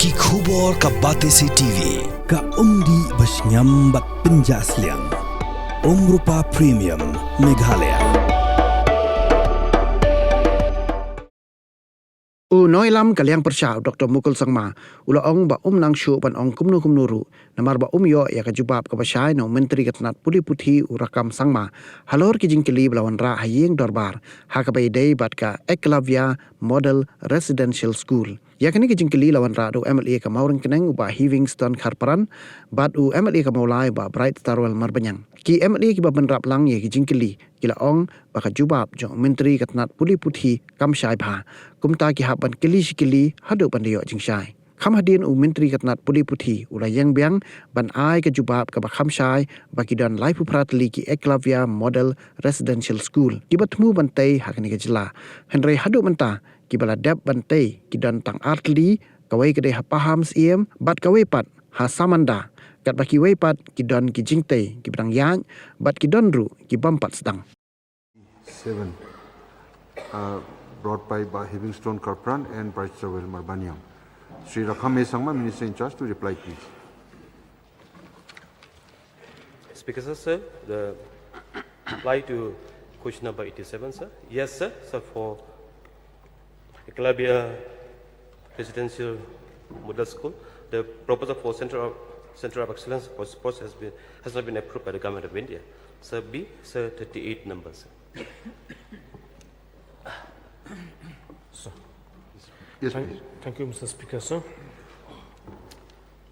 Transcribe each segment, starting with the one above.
Ki khubor ka Batesi TV. Ka umdi basnyam bat penjaslian. Rupa Premium Meghalaya. Noilam kaliang persyaw Dr. Mukul sangma ula ong ba nang Shuh ban ong Kumno ru namar ba yo ya ka Jubab ka Shai no Myntri katnat puli puthi urakam sangma halor ki jingkeli belawan ra hayeng dorbar ha ka bay day bat ka Eklavia Model Residential School ya kini ki jingkeli lawan ra do MLA ka Mauring Keneng ba Hivingston Kharparan bat u MLA ka Maulai ba Bright Tarwal Marbanyang ki MLA ki ba benrap lang ye ki jingkeli kila ong ba ka Jubab jo Myntri katnat puli puthi kam Shai bha kumta ki haban kili sikili hadu pandayo jing Shai kham hadin u Myntri katnat puli puthi ula yang biang ban ai ka Jubab ka ba kham Shai ba ki dan lai pratli ki Eklavia Model Residential School ki batmu bantai hakani ka jila henry hadu menta ki bala dab bantai ki dan tang artli kawai ka de ha paham siem bat kawai pat ha samanda kat ba ki wai pat ki dan ki jingtai ki bang yang bat ki dan ru ki bampat sedang 7 brought by Hivingston Kharparan and Procedural Marbanyang. Sri Rakhame Sangma, Minister in charge, to reply, please. Speaker, sir, the reply to question number 87, sir. Yes, sir. So for Eklavia Residential Model School, the proposal for Center of Excellence for Sports has not been approved by the Government of India. Sir B, sir, 38 numbers. Sir. Yes, please. Thank you, Mr. Speaker, sir.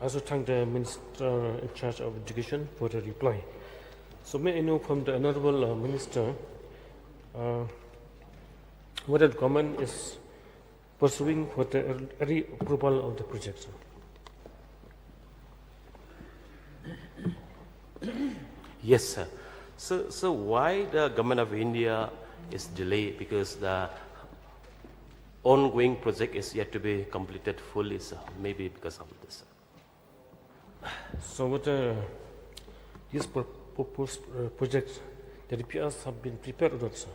I also thank the Minister in charge of Education for the reply. So may I know from the Honorable Minister whether the government is pursuing for the early approval of the project, sir? Yes, sir. So why the Government of India is delayed? Because the ongoing project is yet to be completed fully, sir. Maybe because of this. So what these proposed projects, the repairs have been prepared or not, sir?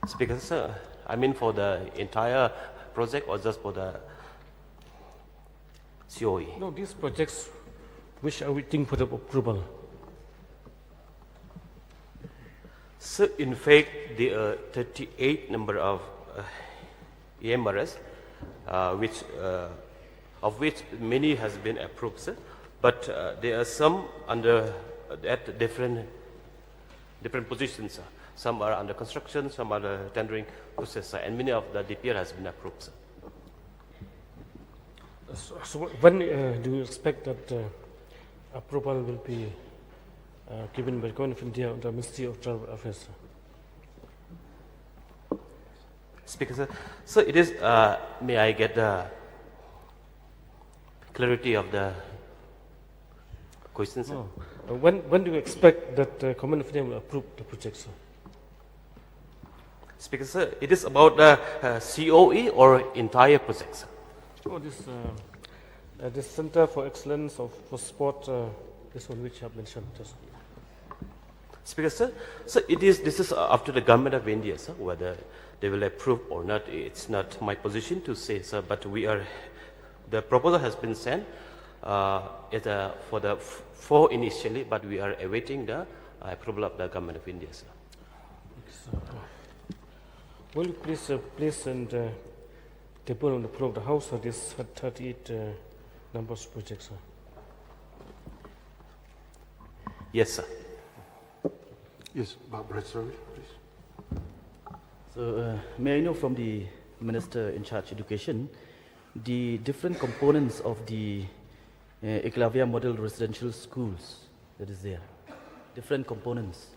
Speaker, sir, I mean for the entire project or just for the COE? No, these projects which are waiting for the approval. So in fact, there are 38 number of EMRS, of which many has been approved, sir. But there are some under at different positions, sir. Some are under construction, some are the tendering process, sir, and many of the DPR has been approved, sir. So when do you expect that approval will be given by the Government of India and the Ministry of Tribal Affairs? Speaker, sir. So it is, may I get the clarity of the question, sir? No. When do you expect that the Government of India will approve the project, sir? Speaker, sir, it is about the COE or entire project, sir? Oh, this Center for Excellence for Sport, this one which I have mentioned. Sir. Speaker, sir, so this is up to the Government of India, sir, whether they will approve or not. It's not my position to say, sir, but the proposal has been sent for the four initially, but we are awaiting the approval of the Government of India, sir. Will you please place and table on the floor of the House for this 38 numbers projects, sir? Yes, sir. Yes, Bright Tarwal, please. So, may I know from the Minister in charge of Education, the different components of the Eklavia Model Residential Schools that is there? Different components.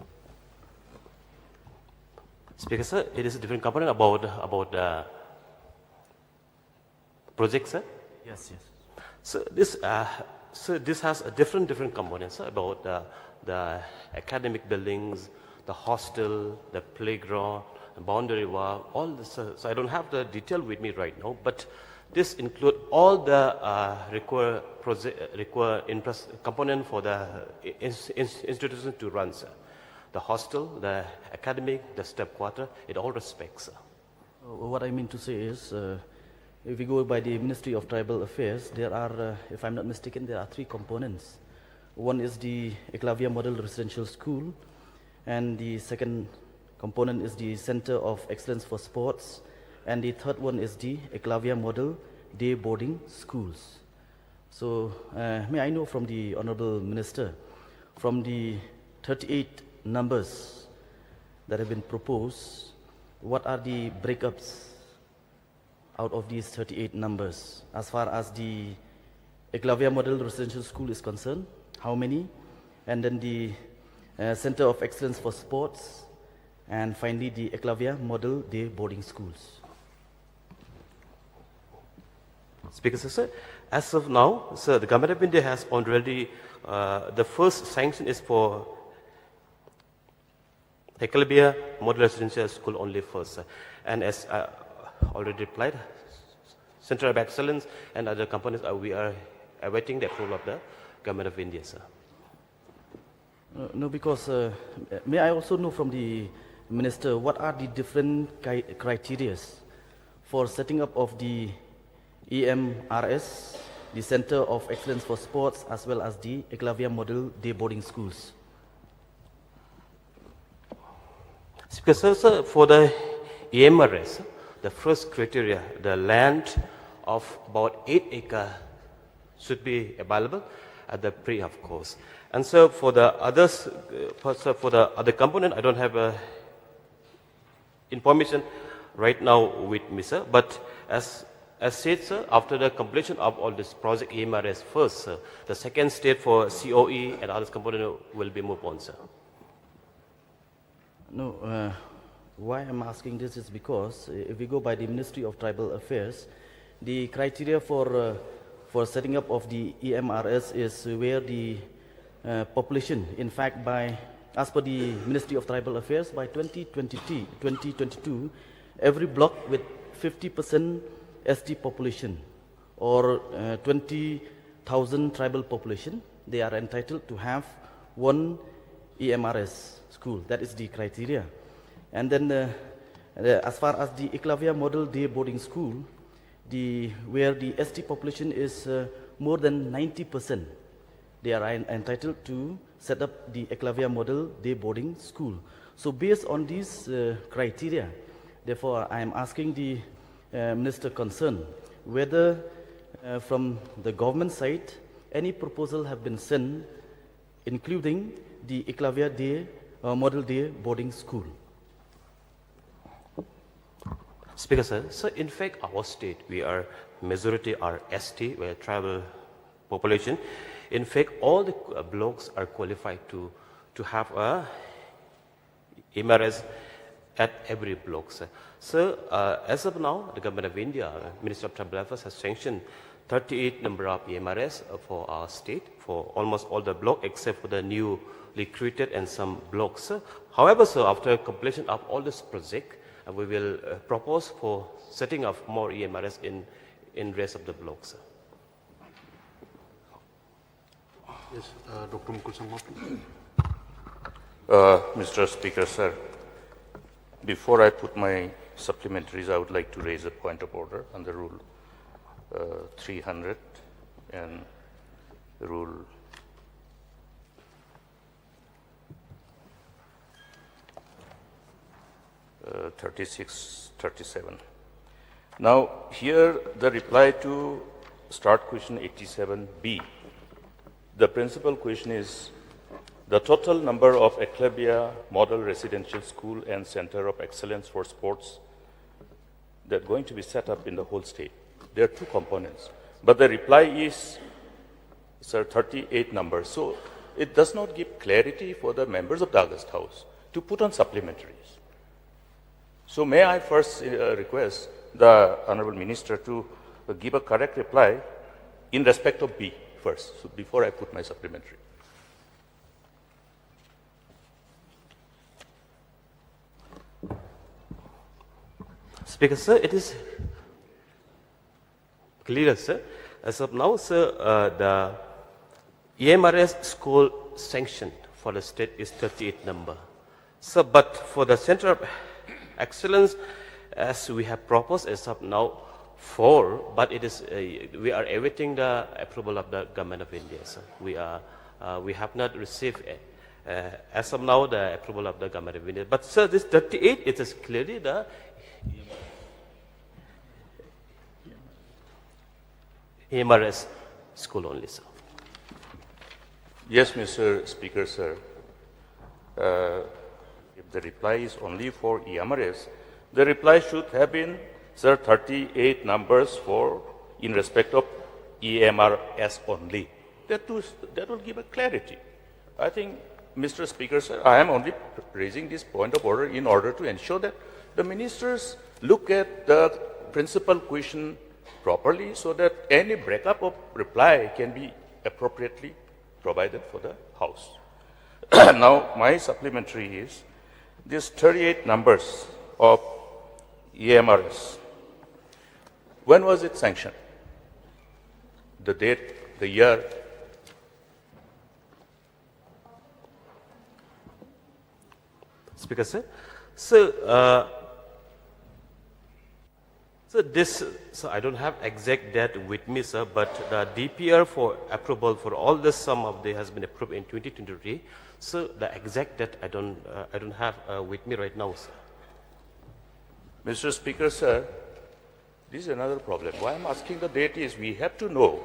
Speaker, sir, it is a different component about the project, sir? Yes, yes. So this has a different components, sir, about the academic buildings, the hostel, the playground, the boundary wall, all this. So I don't have the detail with me right now, but this include all the require component for the institution to run, sir. The hostel, the academic, the step quarter, it all respects, sir. What I mean to say is, if we go by the Ministry of Tribal Affairs, there are, if I'm not mistaken, there are 3 components. One is the Eklavya Model Residential School, and the second component is the Center of Excellence for Sports, and the third one is the Eklavya Model Day Boarding Schools. So, may I know from the Honorable Minister, from the 38 numbers that have been proposed, what are the breakups out of these 38 numbers? As far as the Eklavya Model Residential School is concerned, how many? And then the Center of Excellence for Sports, and finally the Eklavya Model Day Boarding Schools. Speaker, sir, as of now, sir, the Government of India has already, the first sanction is for Eklavya Model Residential School only first, sir. And as already replied, Center of Excellence and other companies, we are awaiting the approval of the Government of India, sir. No, because may I also know from the Minister, what are the different criteria for setting up of the EMRS, the Center of Excellence for Sports, as well as the Eklavya Model Day Boarding Schools? Speaker, sir, for the EMRS, the first criteria, the land of about 8 acres should be available at the pre, of course. And so for the others, for the other component, I don't have information right now with me, sir. But as said, sir, after the completion of all this project EMRS first, sir, the second stage for COE and other component will be moved on, sir. No, why I'm asking this is because if we go by the Ministry of Tribal Affairs, the criteria for setting up of the EMRS is where the population, in fact, as per the Ministry of Tribal Affairs, by 2022, every block with 50% ST population or 20,000 tribal population, they are entitled to have one EMRS school. That is the criteria. And then as far as the Eklavya Model Day Boarding School, where the ST population is more than 90%, they are entitled to set up the Eklavya Model Day Boarding School. So based on these criteria, therefore I am asking the Minister concerned whether from the government side any proposal have been sent including the Eklavya Day Model Day Boarding School. Speaker, sir, so in fact our state, we are majority are ST, we are tribal population. In fact, all the blocks are qualified to have a EMRS at every block, sir. So as of now, the Government of India, Ministry of Tribal Affairs has sanctioned 38 number of EMRS for our state, for almost all the blocks except for the newly created and some blocks, sir. However, sir, after completion of all this project, we will propose for setting up more EMRS in rest of the blocks, sir. Yes, Dr. Mukul Sangma, please. Mr. Speaker, sir, before I put my supplementaries, I would like to raise a point of order under Rule 300 and Rule 3637. Now, here the reply to start question 87B. The principal question is, the total number of Eklavya Model Residential School and Center of Excellence for Sports that are going to be set up in the whole state. There are 2 components. But the reply is, sir, 38 numbers. So it does not give clarity for the members of the August House to put on supplementaries. So may I first request the Honorable Minister to give a correct reply in respect of B first, so before I put my supplementary. Speaker, sir, it is clear, sir. As of now, sir, the EMRS school sanctioned for the state is 38 number. So, but for the Center of Excellence, as we have proposed as of now, 4, but it is, we are awaiting the approval of the Government of India. So we have not received, as of now, the approval of the Government of India. But sir, this 38, it is clearly the EMRS school only, sir. Yes, Mr. Speaker, sir. If the reply is only for EMRS, the reply should have been, sir, 38 numbers for in respect of EMRS only. That will give a clarity. I think, Mr. Speaker, sir, I am only raising this point of order in order to ensure that the ministers look at the principal question properly so that any breakup of reply can be appropriately provided for the House. Now, my supplementary is these 38 numbers of EMRS. When was it sanctioned? The date, the year? Speaker, sir. So, so I don't have exact date with me, sir, but the DPR for approval for all the sum of the has been approved in 2023. So the exact date I don't have with me right now, sir. Mr. Speaker, sir, this is another problem. Why I'm asking the date is we have to know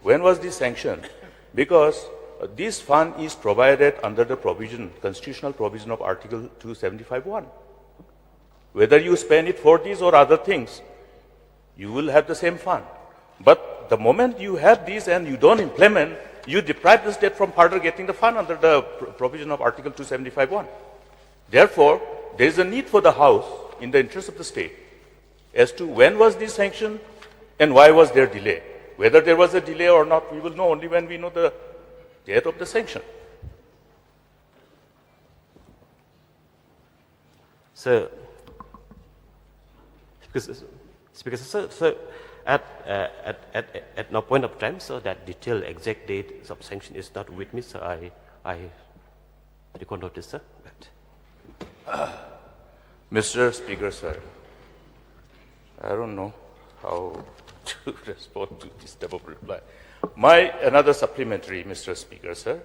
when was this sanctioned, because this fund is provided under the provision, constitutional provision of Article 275(1). Whether you spend it for these or other things, you will have the same fund. But the moment you have these and you don't implement, you deprive the state from further getting the fund under the provision of Article 275(1). Therefore, there is a need for the House, in the interest of the state, as to when was this sanctioned and why was there delay. Whether there was a delay or not, we will know only when we know the date of the sanction. So, because sir, at no point of time, so that detailed exact date of sanction is not with me, so I record notice, sir. But. Mr. Speaker, sir, I don't know how to respond to this type of reply. Another supplementary, Mr. Speaker, sir,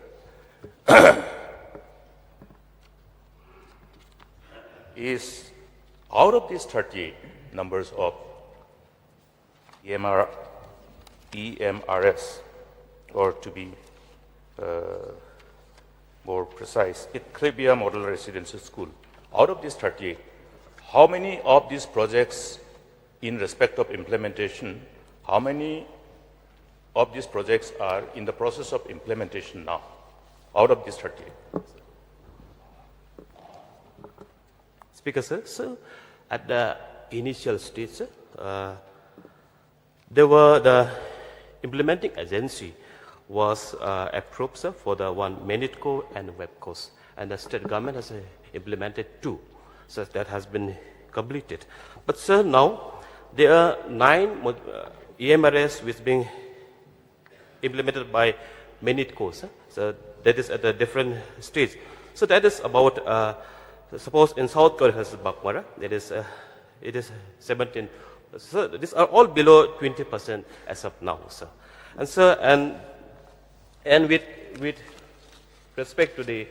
is out of these 38 numbers of EMRS, or to be more precise, Eclabia Model Residential School, out of these 38, how many of these projects in respect of implementation, how many of these projects are in the process of implementation now, out of these 38? Speaker, sir, so at the initial stage, sir, there were the implementing agency was approved, sir, for the one Menitco and Webcourse, and the state government has implemented 2, so that has been completed. But sir, now there are 9 EMRS which being implemented by Menitco, sir. So that is at a different stage. So that is about, suppose in South Korea has Bakmara, it is 17. So these are all below 20% as of now, sir. And sir, and with respect to the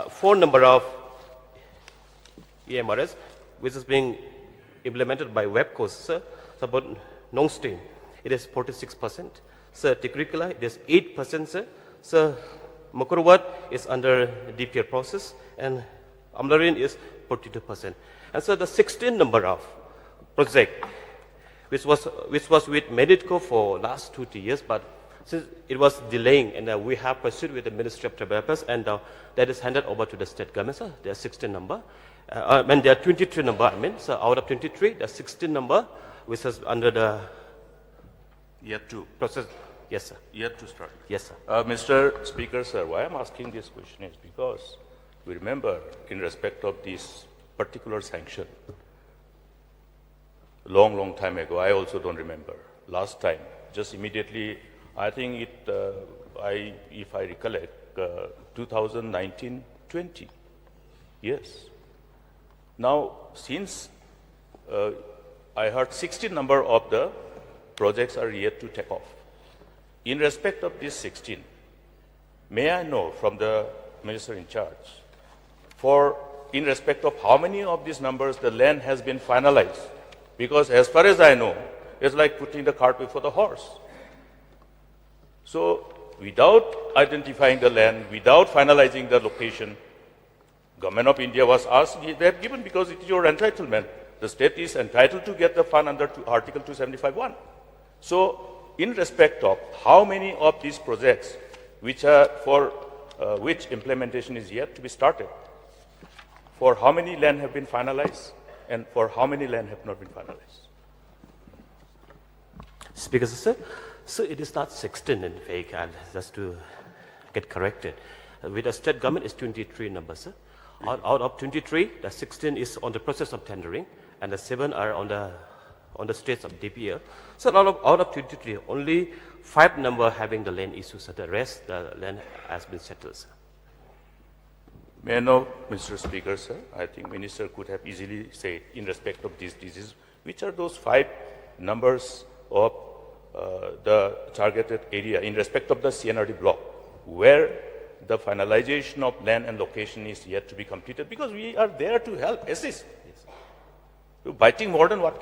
4 number of EMRS, which is being implemented by Webcourse, sir, so about non-stream, it is 46%. Sir, Tikurikula, it is 8%, sir. Sir, Mukul is under DPR process, and Amlarin is 42%. And so the 16 number of project, which was with Menitco for last 2-3 years, but since it was delaying, and we have pursued with the Ministry of Tribal Affairs, and that is handed over to the state government, sir. There are 16 number. And there are 23 number, so out of 23, there are 16 number, which is under the Yet to process. Yes, sir. Yet to start. Yes, sir. Mr. Speaker, sir, why I'm asking this question is because we remember, in respect of this particular sanction, long time ago, I also don't remember, last time, just immediately, I think if I recollect, 2019-20. Yes. Now, since I heard 16 number of the projects are yet to take off. In respect of these 16, may I know from the minister in charge, in respect of how many of these numbers the land has been finalized? Because as far as I know, it's like putting the cart before the horse. So without identifying the land, without finalizing the location, Government of India was asked, they have given because it is your entitlement. The state is entitled to get the fund under Article 275(1). So in respect of how many of these projects which are for which implementation is yet to be started, for how many land have been finalized and for how many land have not been finalized? Speaker, sir. So it is not 16 in fact, and just to get corrected. With the state government, it's 23 numbers, sir. Out of 23, the 16 is on the process of tendering, and the 7 are on the states of DPL. So out of 23, only 5 number having the land issues. So the rest, the land has been settled, sir. May I know, Mr. Speaker, sir? I think Minister could have easily said in respect of these diseases, which are those 5 numbers of the targeted area in respect of the CNRD block, where the finalization of land and location is yet to be completed, because we are there to help, assist. Yes. Biting more than what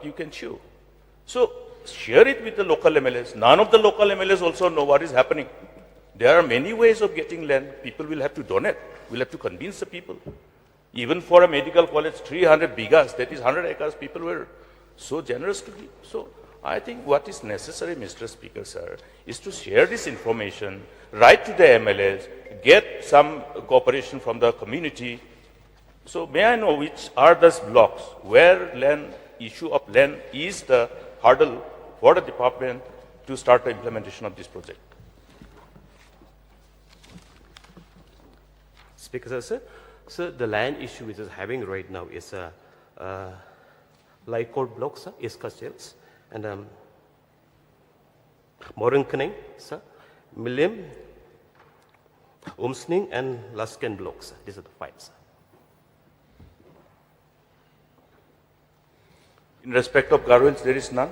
you can chew. So share it with the local MLAs. None of the local MLAs also know what is happening. There are many ways of getting land. People will have to donate. We'll have to convince the people. Even for a medical college, 300 bigas, that is 100 acres, people were so generous to give. So I think what is necessary, Mr. Speaker, sir, is to share this information, write to the MLAs, get some cooperation from the community. So may I know which are those blocks where issue of land is the hurdle for the department to start the implementation of this project? Speaker, sir. So the land issue which is having right now is Lycor blocks, sir, Iska sales, and Morinkening, sir, Milliam, Umsning, and Lasken blocks. Sir. These are the 5, sir. In respect of Garwins, there is none?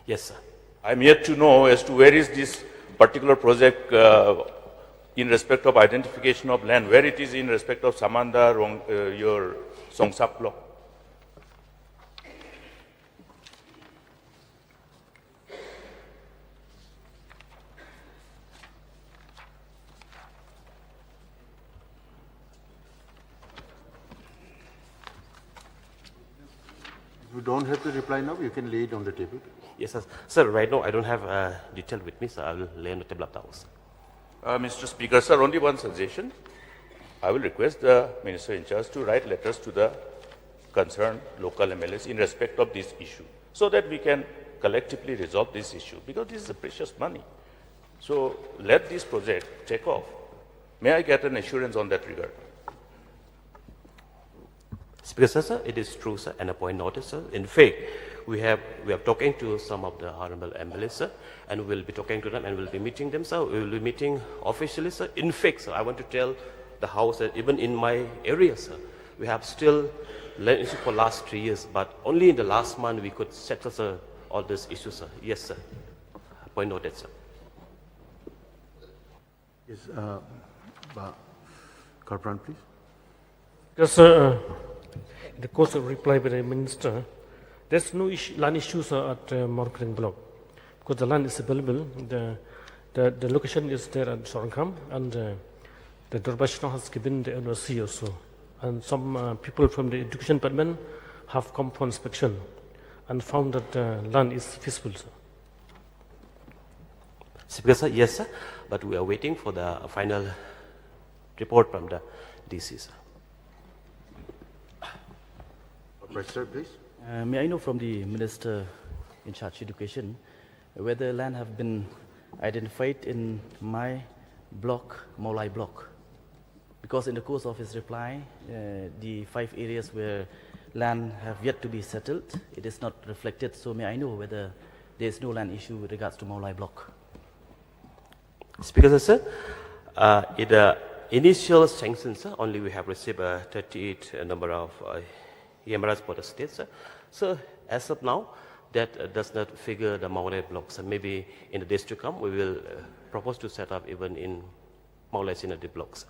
Yes, sir. I'm yet to know as to where is this particular project in respect of identification of land, where it is in respect of Samanda, your Songsak block. You don't have to reply now, you can lay it on the table. Yes, sir. Sir, right now I don't have detail with me, so I will lay on the table afterwards. Mr. Speaker, sir, only one suggestion. I will request the Minister in charge to write letters to the concerned local MLAs in respect of this issue, so that we can collectively resolve this issue, because this is a precious money. So let this project take off. May I get an assurance on that regard? Speaker, sir, it is true, sir, and a point noted, sir. In fact, we are talking to some of the honorable MLAs, sir, and we'll be talking to them and we'll be meeting them, sir. We will be meeting officially, sir. In fact, sir, I want to tell the House that even in my area, sir, we have still land issue for last 3 years, but only in the last month we could settle, sir, all these issues, sir. Yes, sir. Point noted, sir. Yes, Corporan, please. Yes, sir. In the course of reply by the Minister, there's no land issues at Marketing Block, because the land is available. The location is there at Ngam, and the Durbashna has given the NOC also. And some people from the Education Department have come for inspection and found that the land is feasible, sir. Speaker, sir, yes, sir, but we are waiting for the final report from the DC, sir. Professor, please. May I know from the Minister in charge of Education whether land have been identified in my block, Maulai block? Because in the course of his reply, the 5 areas where land have yet to be settled, it is not reflected. So may I know whether there is no land issue with regards to Maulai block? Speaker, sir, in the initial sanctions, sir, only we have received 38 number of EMRS for the state, sir. So as of now, that does not figure the Maulai blocks. And maybe in the days to come, we will propose to set up even in Maulai Sinadi blocks.